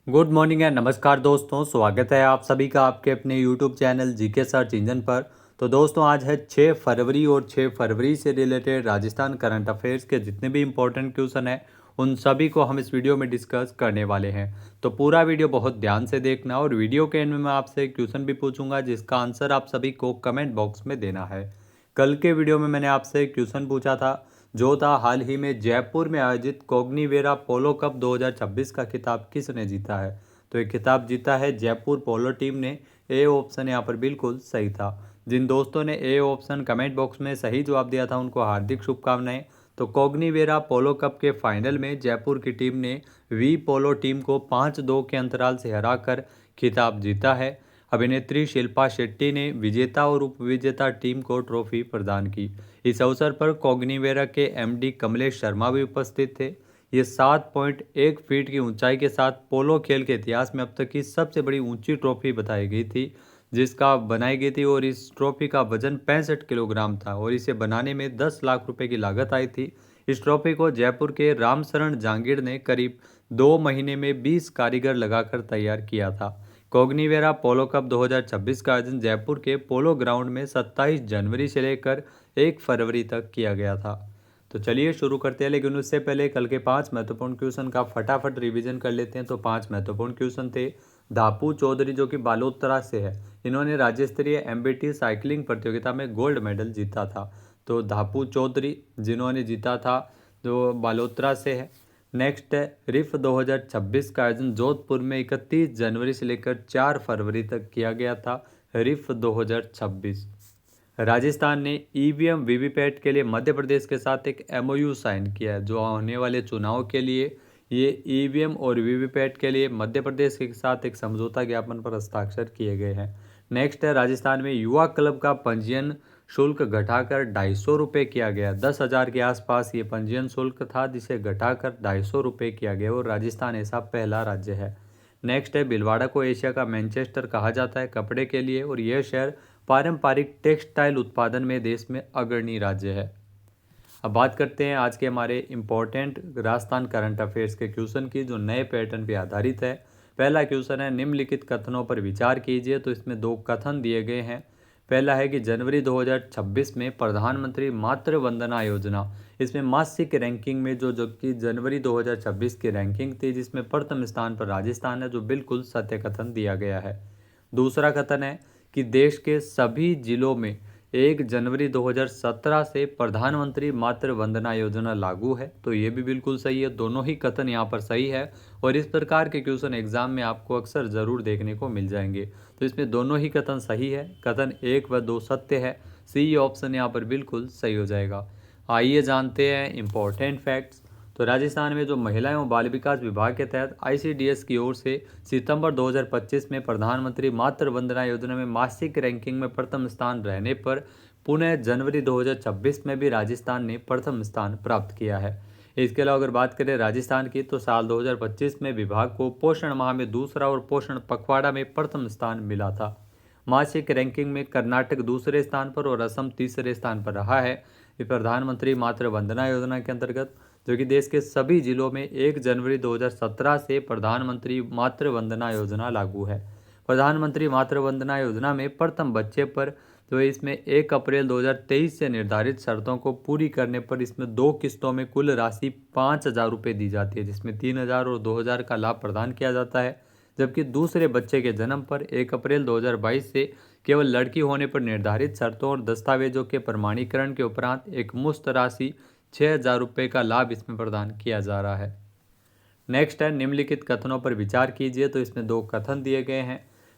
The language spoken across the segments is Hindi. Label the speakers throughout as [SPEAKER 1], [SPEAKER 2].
[SPEAKER 1] गुड मॉर्निंग एंड नमस्कार दोस्तों, स्वागत है आप सभी का आपके अपने YouTube channel GK search engine पर। तो दोस्तों आज है 6 फरवरी और 6 फरवरी से रिलेटेड राजस्थान करंट अफेयर्स के जितने भी इंपॉर्टेंट क्वेश्चन हैं उन सभी को हम इस वीडियो में डिस्कस करने वाले हैं। तो पूरा वीडियो बहुत ध्यान से देखना और वीडियो के एंड में मैं आपसे एक क्वेश्चन भी पूछूंगा जिसका आंसर आप सभी को कमेंट बॉक्स में देना है। कल के वीडियो में मैंने आपसे एक क्वेश्चन पूछा था जो था हाल ही में जयपुर में आयोजित कोग्निवेरा पोलो कप 2026 का खिताब किसने जीता है। तो ये खिताब जीता है जयपुर पोलो टीम ने। ए ऑप्शन यहाँ पर बिल्कुल सही था। जिन दोस्तों ने ए ऑप्शन कमेंट बॉक्स में सही जवाब दिया था उनको हार्दिक शुभकामनाएं। तो कोग्निवेरा पोलो कप के फाइनल में जयपुर की टीम ने वी पोलो टीम को 5-2 के अंतराल से हराकर खिताब जीता है। अभिनेत्री शिल्पा शेट्टी ने विजेता और उपविजेता टीम को ट्रॉफी प्रदान की। इस अवसर पर कोग्निवेरा के एमडी कमलेश शर्मा भी उपस्थित थे। ये 7.1 फीट की ऊंचाई के साथ पोलो खेल के इतिहास में अब तक की सबसे बड़ी ऊंची ट्रॉफी बताई गई थी जिसका बनाई गई थी और इस ट्रॉफी का वजन 65 किलोग्राम था और इसे बनाने में 10 लाख रुपए की लागत आई थी। इस ट्रॉफी को जयपुर के रामशरण जहांगीर ने करीब 2 महीने में 20 कारीगर लगाकर तैयार किया था। कोग्निवेरा पोलो कप 2026 का आयोजन जयपुर के पोलो ग्राउंड में 27 जनवरी से लेकर 1 फरवरी तक किया गया था। तो चलिए शुरू करते हैं, लेकिन उससे पहले कल के 5 महत्वपूर्ण क्वेश्चन का फटाफट रिवीजन कर लेते हैं। तो 5 महत्वपूर्ण क्वेश्चन थे। धापू चौधरी जो कि बालोतरा से है, इन्होंने राज्य स्तरीय एमबीटी साइकिलिंग प्रतियोगिता में गोल्ड मेडल जीता था। तो धापू चौधरी जिन्होंने जीता था जो बालोतरा से है। नेक्स्ट है रिफ 2026 का आयोजन जोधपुर में 31 जनवरी से लेकर 4 फरवरी तक किया गया था। रिफ 2026। राजस्थान ने ईवीएम वीवीपैट के लिए मध्य प्रदेश के साथ एक एमओयू साइन किया है। जो होने वाले चुनाव के लिए ये ईवीएम और वीवीपैट के लिए मध्य प्रदेश के साथ एक समझौता ज्ञापन पर हस्ताक्षर किए गए हैं। नेक्स्ट है राजस्थान में युवा क्लब का पंजीयन शुल्क घटाकर 250 रुपये किया गया। 10,000 के आसपास ये पंजीयन शुल्क था जिसे घटाकर 250 रुपये किया गया और राजस्थान ऐसा पहला राज्य है। नेक्स्ट है भिलवाड़ा को एशिया का मैनचेस्टर कहा जाता है कपड़े के लिए और यह शहर पारंपरिक टेक्सटाइल उत्पादन में देश में अग्रणी राज्य है। अब बात करते हैं आज के हमारे इम्पोर्टेंट राजस्थान करंट अफेयर्स के क्वेश्चन की जो नए पैटर्न पर आधारित है। पहला क्वेश्चन है निम्नलिखित कथनों पर विचार कीजिए। तो इसमें 2 कथन दिए गए हैं। पहला है कि जनवरी 2026 में प्रधानमंत्री मातृ वंदना योजना, इसमें मासिक रैंकिंग में जो कि जनवरी 2026 की रैंकिंग थी जिसमें प्रथम स्थान पर राजस्थान है, जो बिल्कुल सत्य कथन दिया गया है। दूसरा कथन है कि देश के सभी जिलों में 1 जनवरी 2017 से प्रधानमंत्री मातृ वंदना योजना लागू है। तो ये भी बिल्कुल सही है। दोनों ही कथन यहाँ पर सही है और इस प्रकार के क्वेश्चन एग्जाम में आपको अक्सर ज़रूर देखने को मिल जाएंगे। तो इसमें दोनों ही कथन सही है। कथन 1 व 2 सत्य है। सी ऑप्शन यहाँ पर बिल्कुल सही हो जाएगा। आइए जानते हैं इम्पोर्टेंट फैक्ट्स। तो राजस्थान में जो महिला एवं बाल विकास विभाग के तहत आईसीडीएस की ओर से सितंबर 2025 में प्रधानमंत्री मातृ वंदना योजना में मासिक रैंकिंग में प्रथम स्थान रहने पर पुनः जनवरी 2026 में भी राजस्थान ने प्रथम स्थान प्राप्त किया है। इसके अलावा अगर बात करें राजस्थान की तो साल 2025 में विभाग को पोषण माह में दूसरा और पोषण पखवाड़ा में प्रथम स्थान मिला था। मासिक रैंकिंग में कर्नाटक दूसरे स्थान पर और असम तीसरे स्थान पर रहा है। प्रधानमंत्री मातृ वंदना योजना के अंतर्गत जो कि देश के सभी जिलों में 1 जनवरी 2017 से प्रधानमंत्री मातृ वंदना योजना लागू है। प्रधानमंत्री मातृ वंदना योजना में प्रथम बच्चे पर तो इसमें 1 अप्रैल 2023 से निर्धारित शर्तों को पूरी करने पर इसमें 2 किस्तों में कुल राशि 5,000 रुपये दी जाती है, जिसमें 3,000 और 2,000 का लाभ प्रदान किया जाता है। जबकि दूसरे बच्चे के जन्म पर 1 अप्रैल 2022 से केवल लड़की होने पर निर्धारित शर्तों और दस्तावेजों के प्रमाणीकरण के उपरांत एक मुश्त राशि 6,000 रुपये का लाभ इसमें प्रदान किया जा रहा है। नेक्स्ट है निम्नलिखित कथनों पर विचार कीजिए। तो इसमें 2 कथन दिए गए हैं।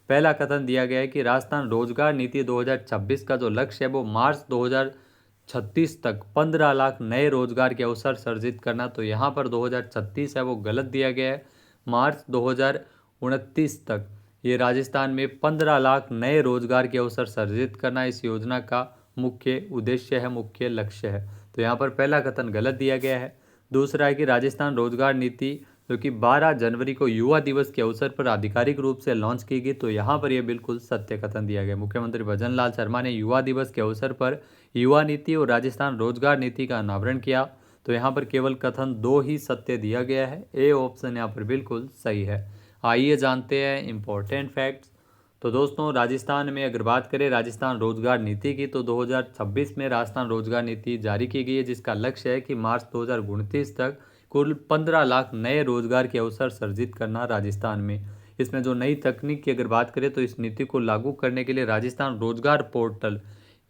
[SPEAKER 1] पहला कथन दिया गया है कि राजस्थान रोजगार नीति 2026 का जो लक्ष्य है वो मार्च 2036 तक 15 लाख नए रोजगार के अवसर सर्जित करना। तो यहाँ पर 2036 है वो गलत दिया गया है। मार्च 2029 तक ये राजस्थान में 15 लाख नए रोजगार के अवसर सर्जित करना इस योजना का मुख्य उद्देश्य है, मुख्य लक्ष्य है। तो यहाँ पर पहला कथन गलत दिया गया है। दूसरा है कि राजस्थान रोजगार नीति जो कि 12 जनवरी को युवा दिवस के अवसर पर आधिकारिक रूप से लॉन्च की गई। तो यहाँ पर यह बिल्कुल सत्य कथन दिया गया। मुख्यमंत्री भजन लाल शर्मा ने युवा दिवस के अवसर पर युवा नीति और राजस्थान रोजगार नीति का अनावरण किया। तो यहाँ पर केवल कथन 2 ही सत्य दिया गया है। ए ऑप्शन यहाँ पर बिल्कुल सही है। आइए जानते हैं इम्पोर्टेंट फैक्ट्स। तो दोस्तों राजस्थान में अगर बात करें राजस्थान रोजगार नीति की, तो 2026 में राजस्थान रोजगार नीति जारी की गई है, जिसका लक्ष्य है कि मार्च 2029 तक कुल 15 लाख नए रोजगार के अवसर सर्जित करना राजस्थान में। इसमें जो नई तकनीक की अगर बात करें तो इस नीति को लागू करने के लिए राजस्थान रोजगार पोर्टल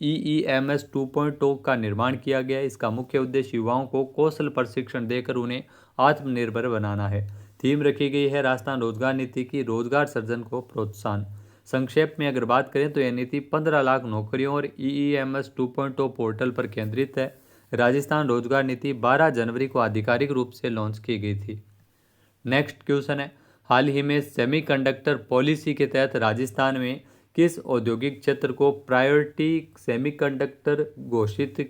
[SPEAKER 1] EEMS 2.0 का निर्माण किया गया है। इसका मुख्य उद्देश्य युवाओं को कौशल प्रशिक्षण देकर उन्हें आत्मनिर्भर बनाना है। थीम रखी गई है राजस्थान रोजगार नीति की रोजगार सृजन को प्रोत्साहन। संक्षेप में अगर बात करें तो यह नीति 15 लाख नौकरियों और EEMS 2.0 पोर्टल पर केंद्रित है। राजस्थान रोजगार नीति 12 जनवरी को आधिकारिक रूप से लॉन्च की गई थी। नेक्स्ट क्वेश्चन है, हाल ही में सेमीकंडक्टर पॉलिसी के तहत राजस्थान में किस औद्योगिक क्षेत्र को प्रायोरिटी सेमीकंडक्टर घोषित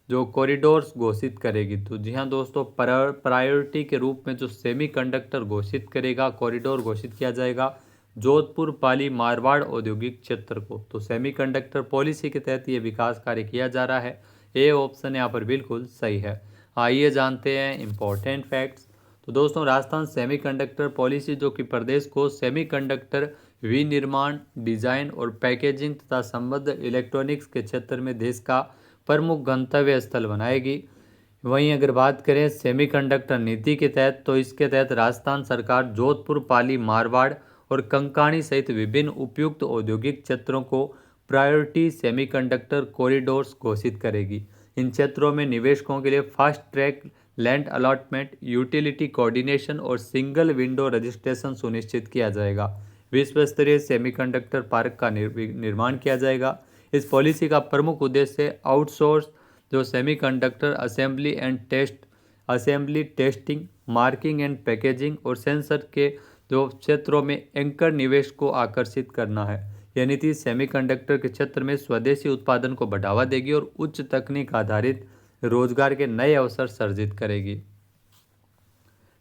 [SPEAKER 1] जो कॉरिडोर्स घोषित करेगी? तो जी हाँ दोस्तों, प्रायोरिटी के रूप में जो सेमीकंडक्टर घोषित करेगा, कॉरिडोर घोषित किया जाएगा जोधपुर पाली मारवाड़ औद्योगिक क्षेत्र को। तो सेमीकंडक्टर पॉलिसी के तहत ये विकास कार्य किया जा रहा है। ए ऑप्शन यहाँ पर बिल्कुल सही है। आइए जानते हैं इम्पोर्टेंट फैक्ट्स। तो दोस्तों राजस्थान सेमीकंडक्टर पॉलिसी जो कि प्रदेश को सेमीकंडक्टर विनिर्माण, डिजाइन और पैकेजिंग तथा संबद्ध इलेक्ट्रॉनिक्स के क्षेत्र में देश का प्रमुख गंतव्य स्थल बनाएगी। वहीं अगर बात करें सेमीकंडक्टर नीति के तहत, तो इसके तहत राजस्थान सरकार जोधपुर पाली मारवाड़ और कंकाणी सहित विभिन्न उपयुक्त औद्योगिक क्षेत्रों को प्रायोरिटी सेमीकंडक्टर कॉरिडोर्स घोषित करेगी। इन क्षेत्रों में निवेशकों के लिए fast track land allotment, utility coordination और सिंगल विंडो रजिस्ट्रेशन सुनिश्चित किया जाएगा। विश्व स्तरीय सेमीकंडक्टर पार्क का निर्माण किया जाएगा। इस पॉलिसी का प्रमुख उद्देश्य आउटसोर्स जो semiconductor assembly testing, marking and packaging और सेंसर के जो क्षेत्रों में एंकर निवेश को आकर्षित करना है। यह नीति सेमीकंडक्टर के क्षेत्र में स्वदेशी उत्पादन को बढ़ावा देगी और उच्च तकनीक आधारित रोजगार के नए अवसर सर्जित करेगी।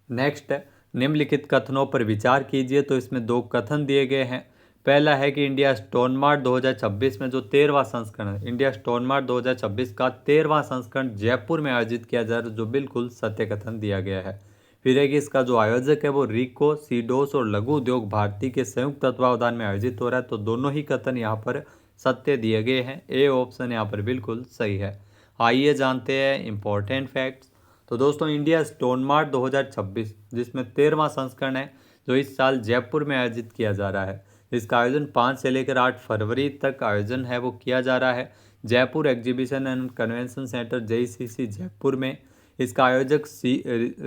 [SPEAKER 1] नेक्स्ट, निम्नलिखित कथनों पर विचार कीजिए। तो इसमें दो कथन दिए गए हैं। पहला है कि इंडिया स्टोन मार्ट 2026 में जो 13वां संस्करण है, इंडिया स्टोन मार्ट 2026 का 13वां संस्करण जयपुर में आयोजित किया जा रहा है, जो बिल्कुल सत्य कथन दिया गया है। फिर है कि इसका जो आयोजक है वो रिको, सीडोस और लघु उद्योग भारती के संयुक्त तत्वावधान में आयोजित हो रहा है। तो दोनों ही कथन यहाँ पर सत्य दिए गए हैं। ए ऑप्शन यहाँ पर बिल्कुल सही है। आइए जानते हैं इम्पोर्टेंट फैक्ट्स। तो दोस्तों इंडिया स्टोन मार्ट 2026 जिसमें 13वां संस्करण है, जो इस साल जयपुर में आयोजित किया जा रहा है। इसका आयोजन 5 से लेकर 8 फरवरी तक आयोजन है वो किया जा रहा है Jaipur exhibition and convention centre JCC Jaipur में। इसका आयोजक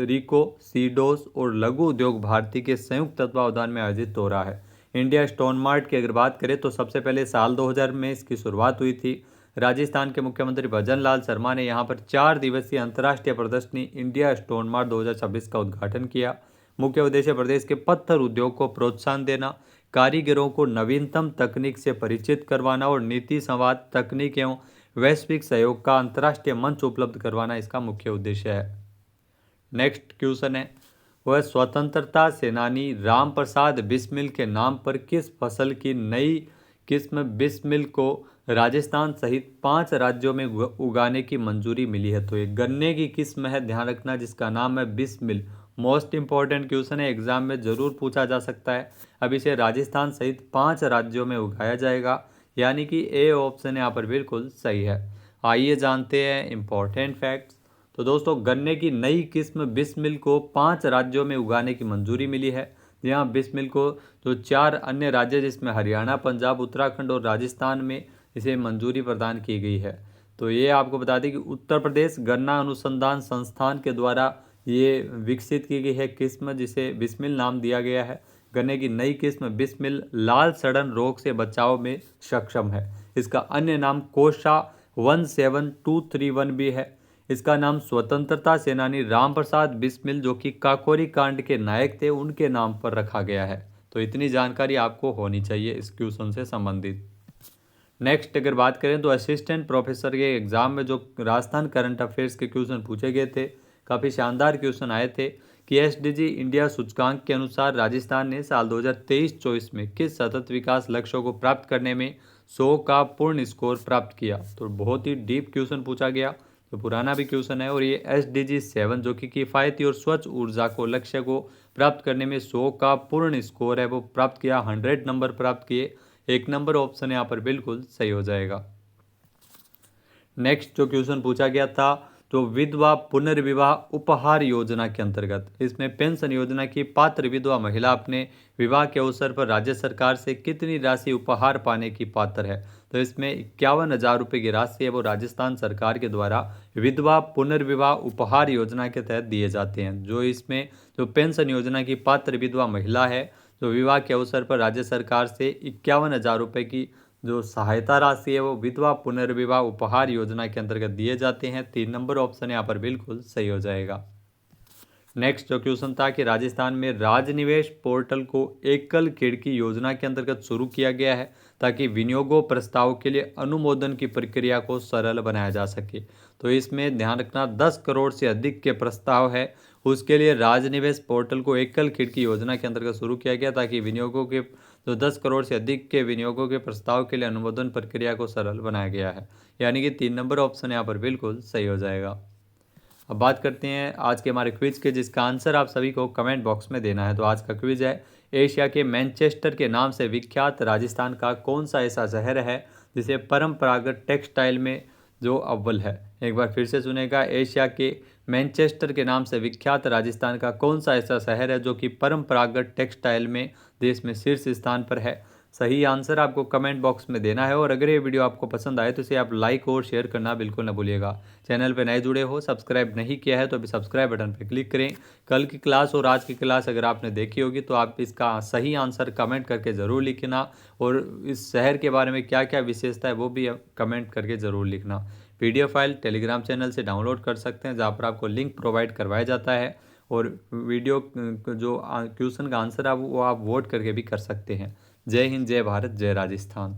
[SPEAKER 1] रिको, सीडोस और लघु उद्योग भारती के संयुक्त तत्वावधान में आयोजित हो रहा है। इंडिया स्टोन मार्ट की अगर बात करें तो सबसे पहले साल 2000 में इसकी शुरुआत हुई थी। राजस्थान के मुख्यमंत्री भजन लाल शर्मा ने यहाँ पर 4 दिवसीय अंतर्राष्ट्रीय प्रदर्शनी इंडिया स्टोन मार्ट 2026 का उद्घाटन किया। मुख्य उद्देश्य प्रदेश के पत्थर उद्योग को प्रोत्साहन देना, कारीगरों को नवीनतम तकनीक से परिचित करवाना और नीति संवाद, तकनीक एवं वैश्विक सहयोग का अंतर्राष्ट्रीय मंच उपलब्ध करवाना इसका मुख्य उद्देश्य है। नेक्स्ट क्वेश्चन है, वह स्वतंत्रता सेनानी राम प्रसाद बिस्मिल के नाम पर किस फसल की नई किस्म बिस्मिल को राजस्थान सहित 5 राज्यों में उगाने की मंजूरी मिली है? तो ये गन्ने की किस्म है, ध्यान रखना, जिसका नाम है बिस्मिल। मोस्ट इंपॉर्टेंट क्वेश्चन है, एग्जाम में जरूर पूछा जा सकता है। अब इसे राजस्थान सहित 5 राज्यों में उगाया जाएगा, यानी कि ए ऑप्शन यहाँ पर बिल्कुल सही है। आइए जानते हैं इम्पोर्टेंट फैक्ट्स। तो दोस्तों गन्ने की नई किस्म बिस्मिल को 5 राज्यों में उगाने की मंजूरी मिली है। यहाँ बिस्मिल को जो 4 अन्य राज्य जिसमें हरियाणा, पंजाब, उत्तराखंड और राजस्थान में इसे मंजूरी प्रदान की गई है। तो ये आपको बता दें कि उत्तर प्रदेश गन्ना अनुसंधान संस्थान के द्वारा ये विकसित की गई है किस्म, जिसे बिस्मिल नाम दिया गया है। गन्ने की नई किस्म बिस्मिल लाल सड़न रोग से बचाव में सक्षम है। इसका अन्य नाम कोशा 17231 भी है। इसका नाम स्वतंत्रता सेनानी राम प्रसाद बिस्मिल जो कि काकोरी कांड के नायक थे उनके नाम पर रखा गया है। तो इतनी जानकारी आपको होनी चाहिए इस क्वेश्चन से संबंधित। नेक्स्ट अगर बात करें तो असिस्टेंट प्रोफेसर के एग्जाम में जो राजस्थान करंट अफेयर्स के क्वेश्चन पूछे गए थे, काफ़ी शानदार क्वेश्चन आए थे कि SDG इंडिया सूचकांक के अनुसार राजस्थान ने साल 2023-24 में किस सतत विकास लक्ष्यों को प्राप्त करने में 100 का पूर्ण स्कोर प्राप्त किया? तो बहुत ही डीप क्वेश्चन पूछा गया, तो पुराना भी क्वेश्चन है। और ये SDG 7 जो कि किफ़ायती और स्वच्छ ऊर्जा को लक्ष्य को प्राप्त करने में 100 का पूर्ण स्कोर है वो प्राप्त किया, 100 नंबर प्राप्त किए। 1 नंबर ऑप्शन यहाँ पर बिल्कुल सही हो जाएगा। नेक्स्ट जो क्वेश्चन पूछा गया था तो विधवा पुनर्विवाह उपहार योजना के अंतर्गत इसमें पेंशन योजना की पात्र विधवा महिला अपने विवाह के अवसर पर राज्य सरकार से कितनी राशि उपहार पाने की पात्र है। तो इसमें 51,000 रुपये की राशि है वो राजस्थान सरकार के द्वारा विधवा पुनर्विवाह उपहार योजना के तहत दिए जाते हैं। जो इसमें जो पेंशन योजना की पात्र विधवा महिला है जो विवाह के अवसर पर राज्य सरकार से 51,000 रुपये की जो सहायता राशि है वो विधवा पुनर्विवाह उपहार योजना के अंतर्गत दिए जाते हैं। 3 नंबर ऑप्शन यहाँ पर बिल्कुल सही हो जाएगा। नेक्स्ट जो क्वेश्चन था कि राजस्थान में राजनिवेश पोर्टल को एकल खिड़की योजना के अंतर्गत शुरू किया गया है ताकि विनियोगों प्रस्ताव के लिए अनुमोदन की प्रक्रिया को सरल बनाया जा सके। तो इसमें ध्यान रखना 10 करोड़ से अधिक के प्रस्ताव है उसके लिए राजनिवेश पोर्टल को एकल खिड़की योजना के अंतर्गत शुरू किया गया ताकि विनियोगों के जो 10 करोड़ से अधिक के विनियोगों के प्रस्ताव के लिए अनुमोदन प्रक्रिया को सरल बनाया गया है। यानी कि 3 नंबर ऑप्शन यहाँ पर बिल्कुल सही हो जाएगा। अब बात करते हैं आज के हमारे क्विज के जिसका आंसर आप सभी को कमेंट बॉक्स में देना है। तो आज का क्विज है एशिया के मैनचेस्टर के नाम से विख्यात राजस्थान का कौन सा ऐसा शहर है जिसे परंपरागत टेक्सटाइल में जो अव्वल है। एक बार फिर से सुनेगा, एशिया के मैनचेस्टर के नाम से विख्यात राजस्थान का कौन सा ऐसा शहर है जो कि परंपरागत टेक्सटाइल में देश में शीर्ष स्थान पर है। सही आंसर आपको कमेंट बॉक्स में देना है और अगर ये वीडियो आपको पसंद आए तो इसे आप लाइक और शेयर करना बिल्कुल ना भूलिएगा। चैनल पर नए जुड़े हो, सब्सक्राइब नहीं किया है तो अभी सब्सक्राइब बटन पर क्लिक करें। कल की क्लास और आज की क्लास अगर आपने देखी होगी तो आप इसका सही आंसर कमेंट करके ज़रूर लिखना और इस शहर के बारे में क्या क्या विशेषता है वो भी कमेंट करके ज़रूर लिखना। PDF फाइल टेलीग्राम चैनल से डाउनलोड कर सकते हैं जहाँ पर आपको लिंक प्रोवाइड करवाया जाता है और वीडियो जो क्वेश्चन का आंसर है वो आप वोट करके भी कर सकते हैं। जय हिंद, जय भारत, जय राजस्थान।